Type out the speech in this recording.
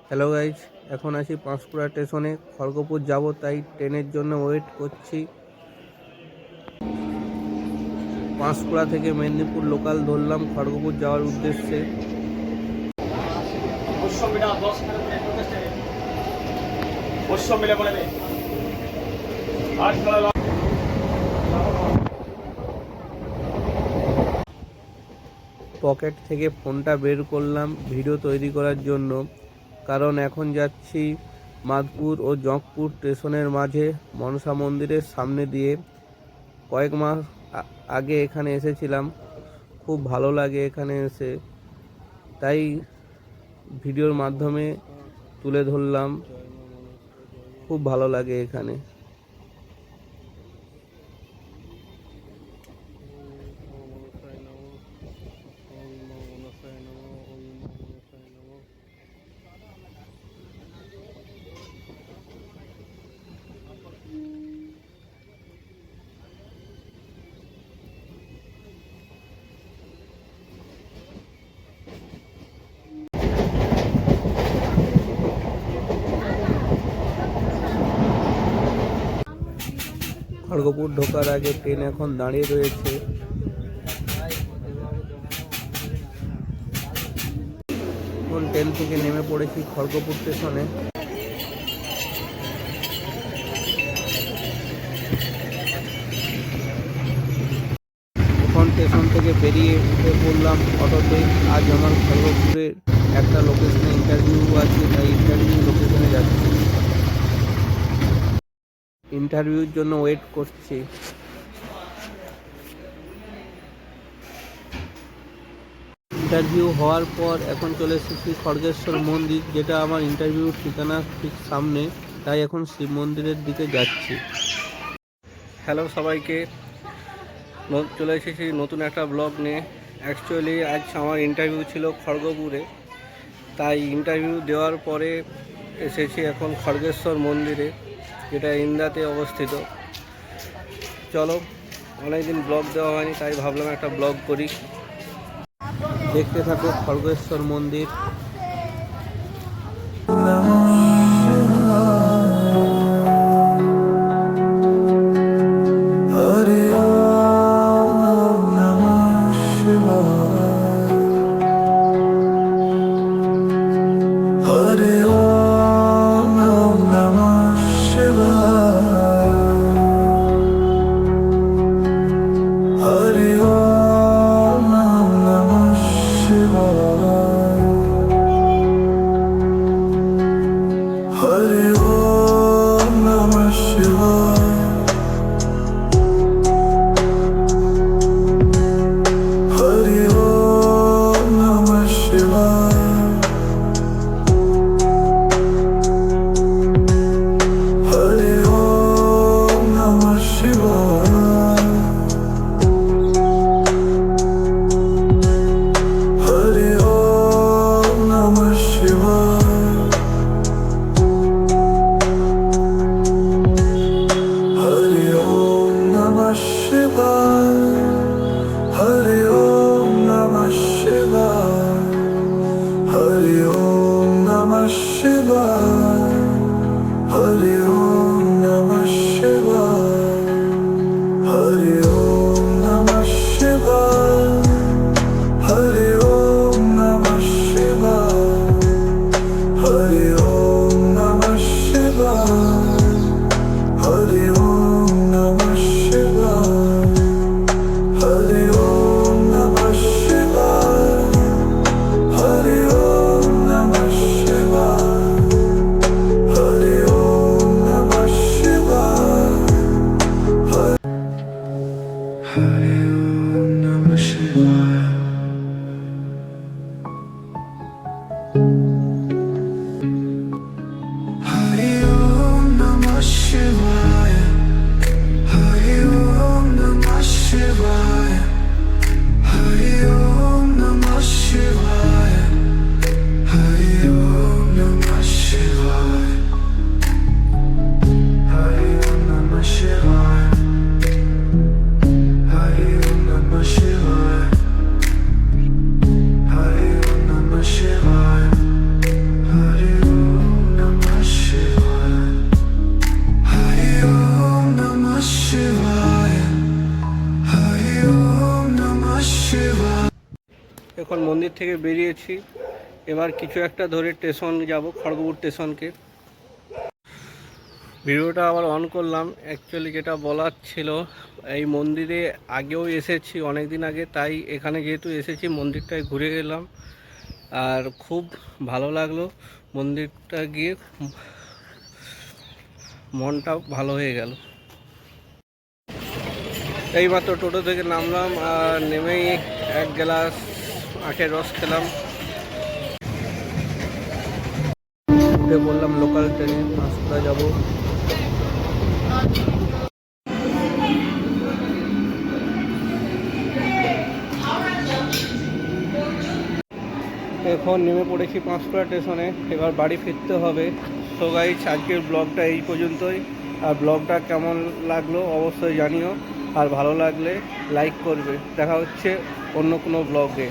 Hello guys, এখন আছি পাঁশকুড়া স্টেশনে। খড়গপুর যাব, তাই ট্রেনের জন্য ওয়েট করছি। পাঁশকুড়া থেকে মেদিনীপুর লোকাল ধরলাম খড়গপুর যাওয়ার উদ্দেশ্যে। পকেট থেকে ফোনটা বের করলাম ভিডিও তৈরি করার জন্য, কারণ এখন যাচ্ছি মাধপুর ও জঙ্কপুর স্টেশনের মাঝে মনসা মন্দিরের সামনে দিয়ে। কয়েক মাস আগে এখানে এসেছিলাম, খুব ভালো লাগে এখানে এসে, তাই ভিডিওর মাধ্যমে তুলে ধরলাম। খুব ভালো লাগে এখানে। খড়গপুর ঢোকার আগে ট্রেন এখন দাঁড়িয়ে রয়েছে। এখন ট্রেন থেকে নেমে পড়েছি খড়গপুর স্টেশনে। এখন স্টেশন থেকে বেরিয়ে উঠে পড়লাম অটোতে। আজ আমার খড়গপুরের একটা লোকেশনে ইন্টারভিউ আছে, তাই ইন্টারভিউ লোকেশনে যাচ্ছি। ইন্টারভিউর জন্য ওয়েট করছি। ইন্টারভিউ হওয়ার পর এখন চলে এসেছি খড়গেশ্বর মন্দির, যেটা আমার ইন্টারভিউর ঠিকানা ঠিক সামনে, তাই এখন শিব মন্দিরের দিকে যাচ্ছি। হ্যালো সবাইকে, চলে এসেছি নতুন একটা ব্লগ নিয়ে। অ্যাকচুয়ালি আজ আমার ইন্টারভিউ ছিল খড়গপুরে, তাই ইন্টারভিউ দেওয়ার পরে এসেছি এখন খড়গেশ্বর মন্দিরে, যেটা ইন্দাতে অবস্থিত। চলো, অনেকদিন ব্লগ দেওয়া হয়নি, তাই ভাবলাম একটা ব্লগ করি। দেখতে থাকো খড়গেশ্বর মন্দির। এখন মন্দির থেকে বেরিয়েছি, এবার কিছু একটা ধরে স্টেশন যাব, খড়গপুর স্টেশনকে। ভিডিওটা আবার অন করলাম। অ্যাকচুয়ালি যেটা বলার ছিল, এই মন্দিরে আগেও এসেছি অনেক দিন আগে, তাই এখানে যেহেতু এসেছি মন্দিরটায় ঘুরে গেলাম আর খুব ভালো লাগলো। মন্দিরটা গিয়ে মনটা ভালো হয়ে গেল। এইমাত্র টোটো থেকে নামলাম আর নেমেই এক গ্লাস আখের রস খেলাম। উঠে পড়লাম লোকাল ট্রেনে, পাঁশকুড়া যাব। এখন নেমে পড়েছি পাঁশকুড়া স্টেশনে, এবার বাড়ি ফিরতে হবে। সো গাইস, আজকের ব্লগটা এই পর্যন্তই। আর ব্লগটা কেমন লাগলো অবশ্যই জানিও, আর ভালো লাগলে লাইক করবে। দেখা হচ্ছে অন্য কোনো ব্লগে।